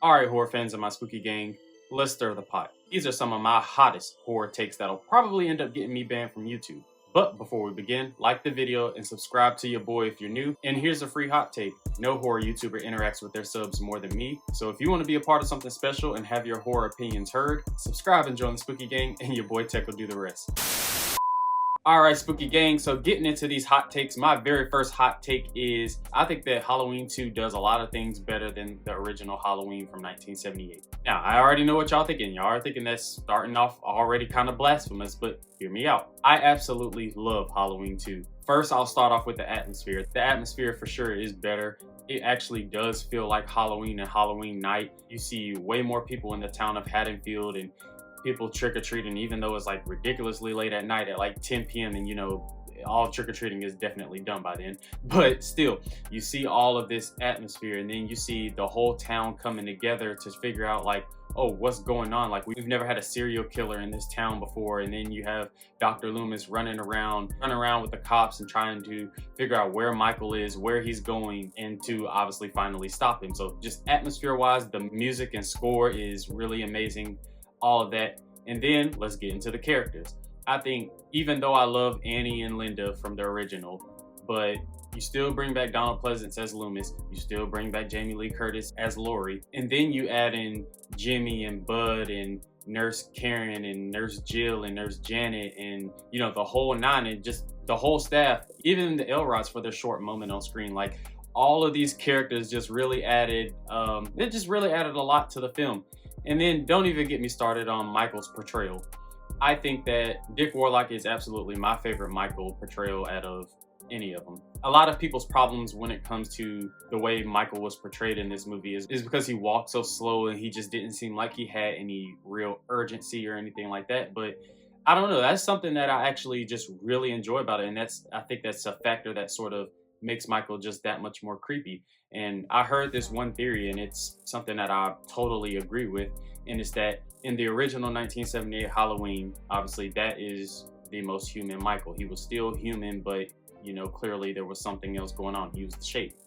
Alright, horror fans of my spooky gang, let's stir the pot. These are some of my hottest horror takes that'll probably end up getting me banned from YouTube. But before we begin, like the video and subscribe to your boy if you're new. And here's a free hot take. No horror YouTuber interacts with their subs more than me. So if you want to be a part of something special and have your horror opinions heard, subscribe and join the spooky gang and your boy Tech will do the rest. Alright, spooky gang, so getting into these hot takes, my very first hot take is I think that Halloween 2 does a lot of things better than the original Halloween from 1978. Now, I already know what y'all thinking. Y'all are thinking that's starting off already kind of blasphemous, but hear me out. I absolutely love Halloween 2. First, I'll start off with the atmosphere. The atmosphere for sure is better. It actually does feel like Halloween and Halloween night. You see way more people in the town of Haddonfield and people trick-or-treating, even though it's like ridiculously late at night at like 10 p.m. and you know, all trick-or-treating is definitely done by then. But still, you see all of this atmosphere and then you see the whole town coming together to figure out like, oh, what's going on? Like, we've never had a serial killer in this town before. And then you have Dr. Loomis running around with the cops and trying to figure out where Michael is, where he's going, and to obviously finally stop him. So just atmosphere-wise, the music and score is really amazing. All of that. And then let's get into the characters. I think even though I love Annie and Linda from the original, but you still bring back Donald Pleasance as Loomis, you still bring back Jamie Lee Curtis as Laurie, and then you add in Jimmy and Bud and Nurse Karen and Nurse Jill and Nurse Janet and, you know, the whole nine and just the whole staff, even the Elrods for their short moment on screen. Like, all of these characters just really added, it just really added a lot to the film. And then don't even get me started on Michael's portrayal. I think that Dick Warlock is absolutely my favorite Michael portrayal out of any of them. A lot of people's problems when it comes to the way Michael was portrayed in this movie is because he walked so slow and he just didn't seem like he had any real urgency or anything like that. But I don't know, that's something that I actually just really enjoy about it. And I think that's a factor that sort of makes Michael just that much more creepy. And I heard this one theory, and it's something that I totally agree with, and it's that in the original 1978 Halloween, obviously that is the most human Michael. He was still human, but you know, clearly there was something else going on. He was the shape.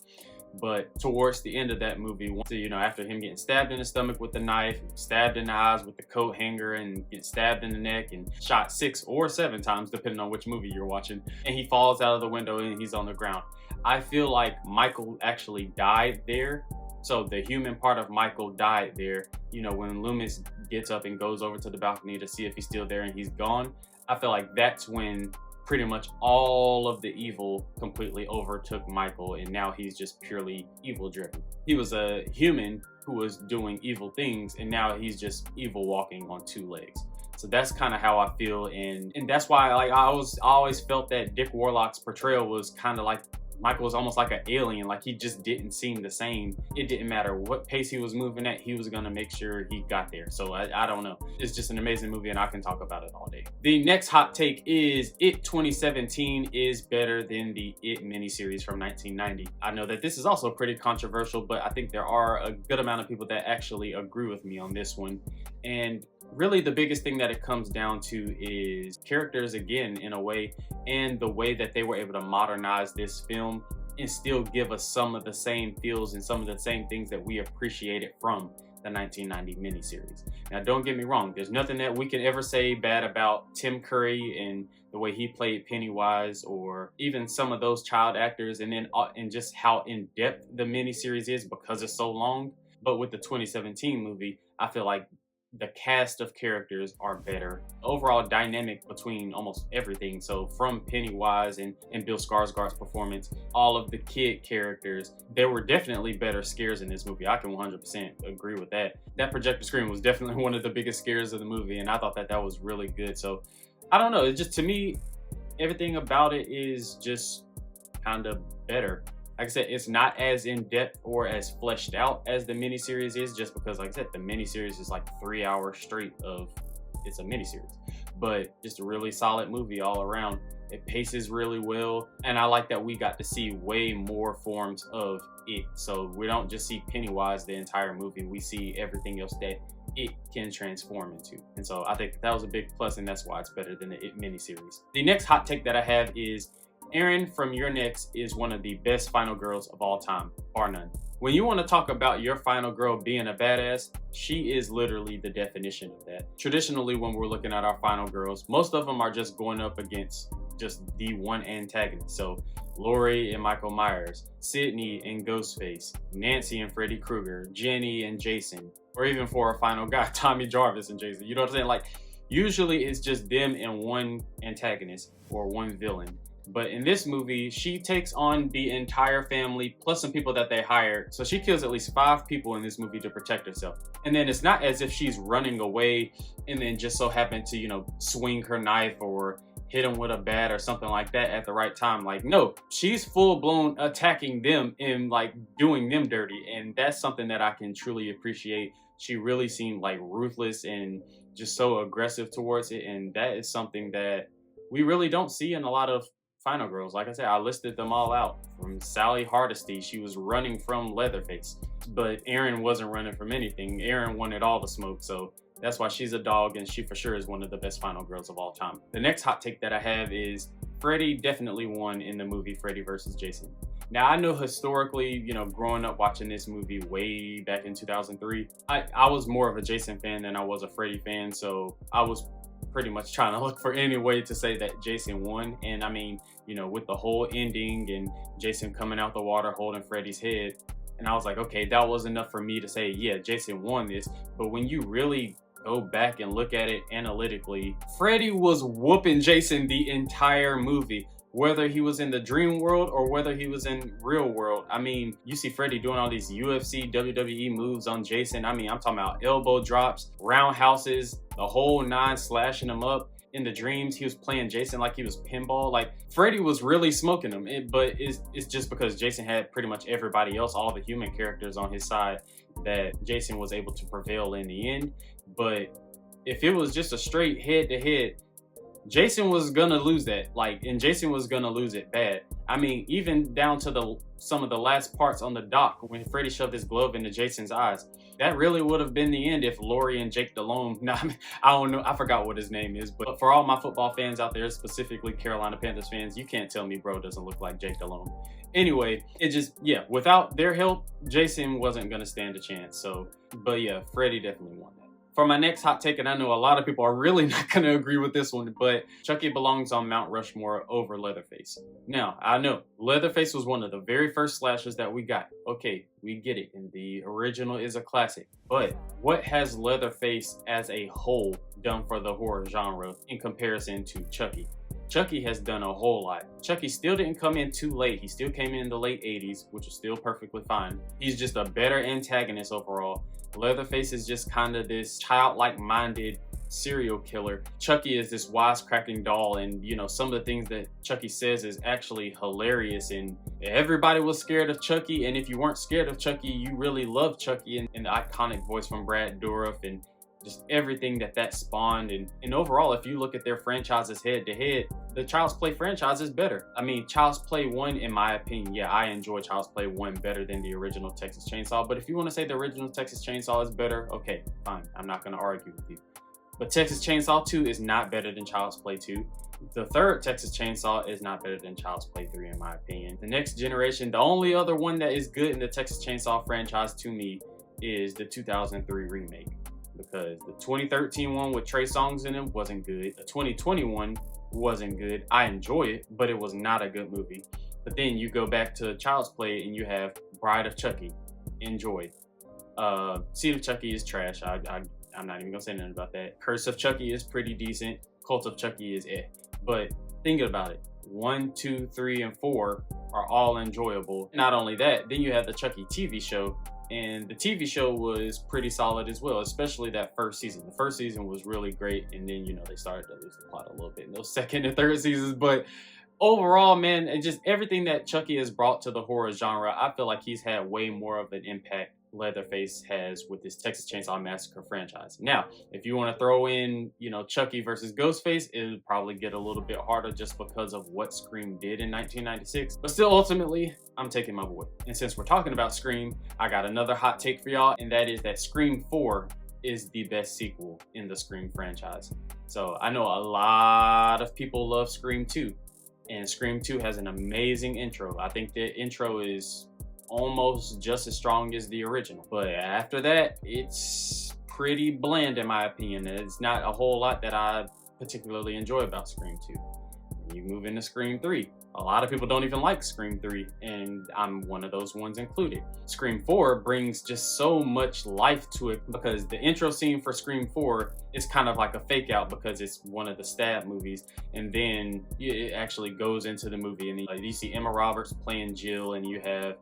But towards the end of that movie, you know, after him getting stabbed in the stomach with the knife, stabbed in the eyes with the coat hanger, and get stabbed in the neck and shot 6 or 7 times, depending on which movie you're watching, and he falls out of the window and he's on the ground. I feel like Michael actually died there. So the human part of Michael died there. You know, when Loomis gets up and goes over to the balcony to see if he's still there and he's gone, I feel like that's when pretty much all of the evil completely overtook Michael, and now he's just purely evil driven. He was a human who was doing evil things, and now he's just evil walking on 2 legs. So that's kind of how I feel, and that's why like I always felt that Dick Warlock's portrayal was kind of like Michael was almost like an alien. Like, he just didn't seem the same. It didn't matter what pace he was moving at, he was gonna make sure he got there. So I don't know. It's just an amazing movie and I can talk about it all day. The next hot take is It 2017 is better than the It miniseries from 1990. I know that this is also pretty controversial, but I think there are a good amount of people that actually agree with me on this one. And really the biggest thing that it comes down to is characters, again, in a way, and the way that they were able to modernize this film and still give us some of the same feels and some of the same things that we appreciated from the 1990 miniseries. Now, don't get me wrong, there's nothing that we can ever say bad about Tim Curry and the way he played Pennywise, or even some of those child actors, and just how in-depth the miniseries is because it's so long. But with the 2017 movie, I feel like the cast of characters are better. Overall dynamic between almost everything. So from Pennywise and Bill Skarsgård's performance, all of the kid characters, there were definitely better scares in this movie. I can 100% agree with that. That projector screen was definitely one of the biggest scares of the movie, and I thought that was really good. So I don't know, it's just, to me, everything about it is just kind of better. Like I said, it's not as in-depth or as fleshed out as the miniseries is, just because, like I said, the miniseries is like 3 hours straight of, it's a miniseries. But just a really solid movie all around. It paces really well, and I like that we got to see way more forms of it. So we don't just see Pennywise the entire movie, we see everything else that it can transform into. And so I think that was a big plus, and that's why it's better than the It miniseries. The next hot take that I have is Erin from Your Next is one of the best final girls of all time, bar none. When you want to talk about your final girl being a badass, she is literally the definition of that. Traditionally, when we're looking at our final girls, most of them are just going up against just the one antagonist. So Laurie and Michael Myers, Sydney and Ghostface, Nancy and Freddy Krueger, Jenny and Jason, or even for a final guy, Tommy Jarvis and Jason. You know what I'm saying? Like, usually it's just them and one antagonist or one villain. But in this movie, she takes on the entire family plus some people that they hired. So she kills at least 5 people in this movie to protect herself. And then it's not as if she's running away and then just so happened to, swing her knife or hit them with a bat or something like that at the right time. Like, no, she's full blown attacking them and like doing them dirty. And that's something that I can truly appreciate. She really seemed like ruthless and just so aggressive towards it. And that is something that we really don't see in a lot of final girls. Like I said, I listed them all out. From Sally Hardesty, she was running from Leatherface, but Erin wasn't running from anything. Erin wanted all the smoke, so that's why she's a dog, and she for sure is one of the best final girls of all time. The next hot take that I have is Freddy definitely won in the movie Freddy vs. Jason. Now, I know historically, growing up watching this movie way back in 2003, I was more of a Jason fan than I was a Freddy fan, so I was pretty much trying to look for any way to say that Jason won. And I mean, with the whole ending and Jason coming out the water holding Freddy's head, and I was like, okay, that was enough for me to say, yeah, Jason won this. But when you really go back and look at it analytically, Freddy was whooping Jason the entire movie, whether he was in the dream world or whether he was in real world. I mean, you see Freddy doing all these UFC, WWE moves on Jason. I mean, I'm talking about elbow drops, roundhouses, the whole 9, slashing him up. In the dreams, he was playing Jason like he was pinball. Like, Freddy was really smoking him. But it's just because Jason had pretty much everybody else, all the human characters on his side, that Jason was able to prevail in the end. But if it was just a straight head-to-head, Jason was gonna lose that, and Jason was gonna lose it bad. I mean, even down to some of the last parts on the dock when Freddy shoved his glove into Jason's eyes. That really would have been the end if Laurie and Jake Delhomme, I don't know, I forgot what his name is, but for all my football fans out there, specifically Carolina Panthers fans, you can't tell me bro doesn't look like Jake Delhomme. Anyway, without their help, Jason wasn't gonna stand a chance. So, but yeah, Freddy definitely won that. For my next hot take, and I know a lot of people are really not going to agree with this one, but Chucky belongs on Mount Rushmore over Leatherface. Now, I know Leatherface was one of the very first slashers that we got. Okay, we get it, and the original is a classic. But what has Leatherface as a whole done for the horror genre in comparison to Chucky? Chucky has done a whole lot. Chucky still didn't come in too late. He still came in the late 80s, which was still perfectly fine. He's just a better antagonist overall. Leatherface is just kind of this childlike minded serial killer. Chucky is this wisecracking doll, and some of the things that Chucky says is actually hilarious, and everybody was scared of Chucky, and if you weren't scared of Chucky, you really loved Chucky, and the iconic voice from Brad Dourif, and just everything that spawned. And overall, if you look at their franchises head to head, the Child's Play franchise is better. I mean, Child's Play 1, in my opinion, yeah, I enjoy Child's Play 1 better than the original Texas Chainsaw. But if you want to say the original Texas Chainsaw is better, okay, fine. I'm not going to argue with you. But Texas Chainsaw 2 is not better than Child's Play 2. The third Texas Chainsaw is not better than Child's Play 3, in my opinion. The next generation, the only other one that is good in the Texas Chainsaw franchise to me is the 2003 remake. Because the 2013 one with Trey Songz in it wasn't good. The 2021 wasn't good. I enjoy it, but it was not a good movie. But then you go back to Child's Play and you have Bride of Chucky. Enjoy. Seed of Chucky is trash. I'm not even gonna say nothing about that. Curse of Chucky is pretty decent. Cult of Chucky is But think about it. 1, 2, 3, and 4 are all enjoyable. Not only that, then you have the Chucky TV show. And the TV show was pretty solid as well, especially that first season. The first season was really great, and then, they started to lose the plot a little bit in those second and third seasons. But overall, man, and just everything that Chucky has brought to the horror genre, I feel like he's had way more of an impact Leatherface has with this Texas Chainsaw Massacre franchise. Now, if you want to throw in, Chucky versus Ghostface, it would probably get a little bit harder just because of what Scream did in 1996. But still, ultimately, I'm taking my boy. And since we're talking about Scream, I got another hot take for y'all, and that is that Scream 4 is the best sequel in the Scream franchise. So I know a lot of people love Scream 2. And Scream 2 has an amazing intro. I think the intro is almost just as strong as the original. But after that, it's pretty bland in my opinion. It's not a whole lot that I particularly enjoy about Scream 2. You move into Scream 3. A lot of people don't even like Scream 3, and I'm one of those ones included. Scream 4 brings just so much life to it because the intro scene for Scream 4 is kind of like a fake out because it's one of the stab movies, and then it actually goes into the movie, and you see Emma Roberts playing Jill, and you have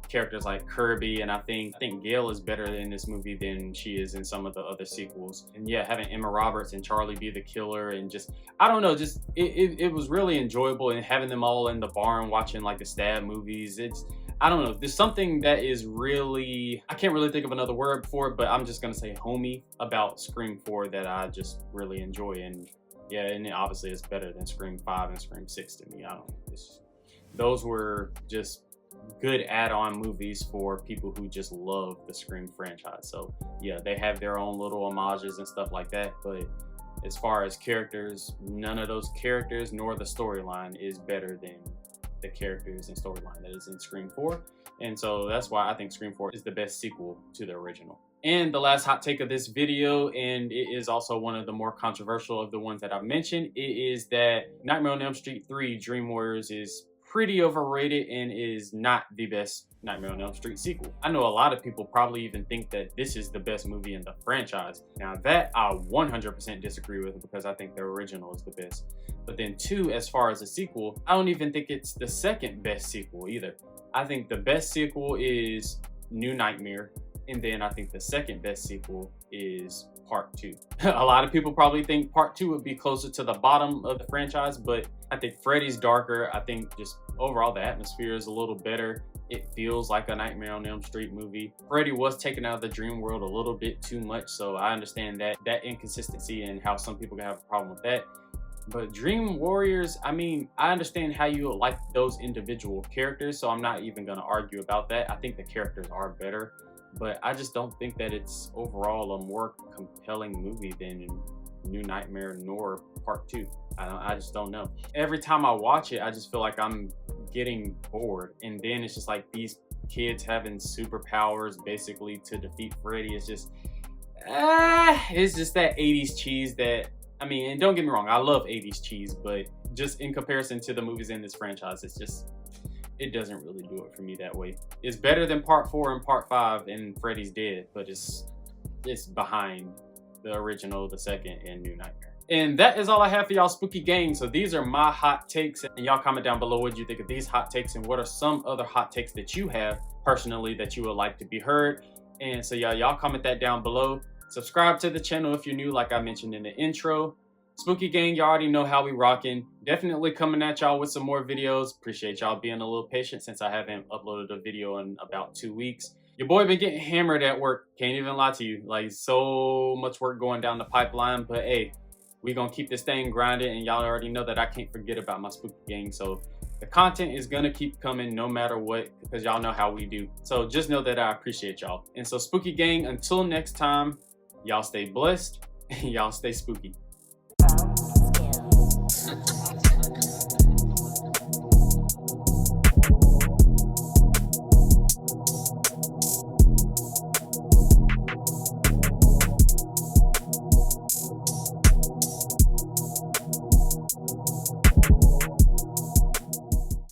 characters like Kirby, and I think Gail is better in this movie than she is in some of the other sequels. And yeah, having Emma Roberts and Charlie be the killer, and just, I don't know, just it was really enjoyable, and having them all in the barn watching like the stab movies, it's, I don't know, there's something that is really, I can't really think of another word for it, but I'm just gonna say homey about Scream 4 that I just really enjoy. And yeah, and obviously it's better than Scream 5 and Scream 6 to me. I don't know, those were just good add-on movies for people who just love the Scream franchise. So yeah, they have their own little homages and stuff like that, but as far as characters, none of those characters nor the storyline is better than the characters and storyline that is in Scream 4. And so that's why I think Scream 4 is the best sequel to the original. And the last hot take of this video, and it is also one of the more controversial of the ones that I've mentioned, it is that Nightmare on Elm Street 3 Dream Warriors is pretty overrated and is not the best Nightmare on Elm Street sequel. I know a lot of people probably even think that this is the best movie in the franchise. Now that I 100% disagree with because I think the original is the best. But then 2, as far as a sequel, I don't even think it's the second best sequel either. I think the best sequel is New Nightmare, and then I think the second best sequel is Part 2. A lot of people probably think Part 2 would be closer to the bottom of the franchise, but I think Freddy's darker. I think just overall the atmosphere is a little better. It feels like a Nightmare on Elm Street movie. Freddy was taken out of the dream world a little bit too much, so I understand that inconsistency and how some people can have a problem with that. But Dream Warriors, I mean, I understand how you like those individual characters, so I'm not even gonna argue about that. I think the characters are better, but I just don't think that it's overall a more compelling movie than New Nightmare nor Part 2. I just don't know. Every time I watch it, I just feel like I'm getting bored, and then it's just like these kids having superpowers basically to defeat Freddy. It's just that 80s cheese that, I mean, and don't get me wrong, I love 80s cheese, but just in comparison to the movies in this franchise, it's just, it doesn't really do it for me that way. It's better than Part 4 and Part 5 and Freddy's Dead, but it's behind the original, the second, and New Nightmare. And that is all I have for y'all spooky gang. So these are my hot takes, and y'all comment down below what you think of these hot takes and what are some other hot takes that you have personally that you would like to be heard. And so y'all comment that down below. Subscribe to the channel if you're new, like I mentioned in the intro. Spooky gang, y'all already know how we rocking. Definitely coming at y'all with some more videos. Appreciate y'all being a little patient since I haven't uploaded a video in about 2 weeks. Your boy been getting hammered at work. Can't even lie to you. Like, so much work going down the pipeline. But hey, we gonna keep this thing grinding, and y'all already know that I can't forget about my spooky gang. So the content is gonna keep coming no matter what, because y'all know how we do. So just know that I appreciate y'all. And so spooky gang, until next time, y'all stay blessed and y'all stay spooky.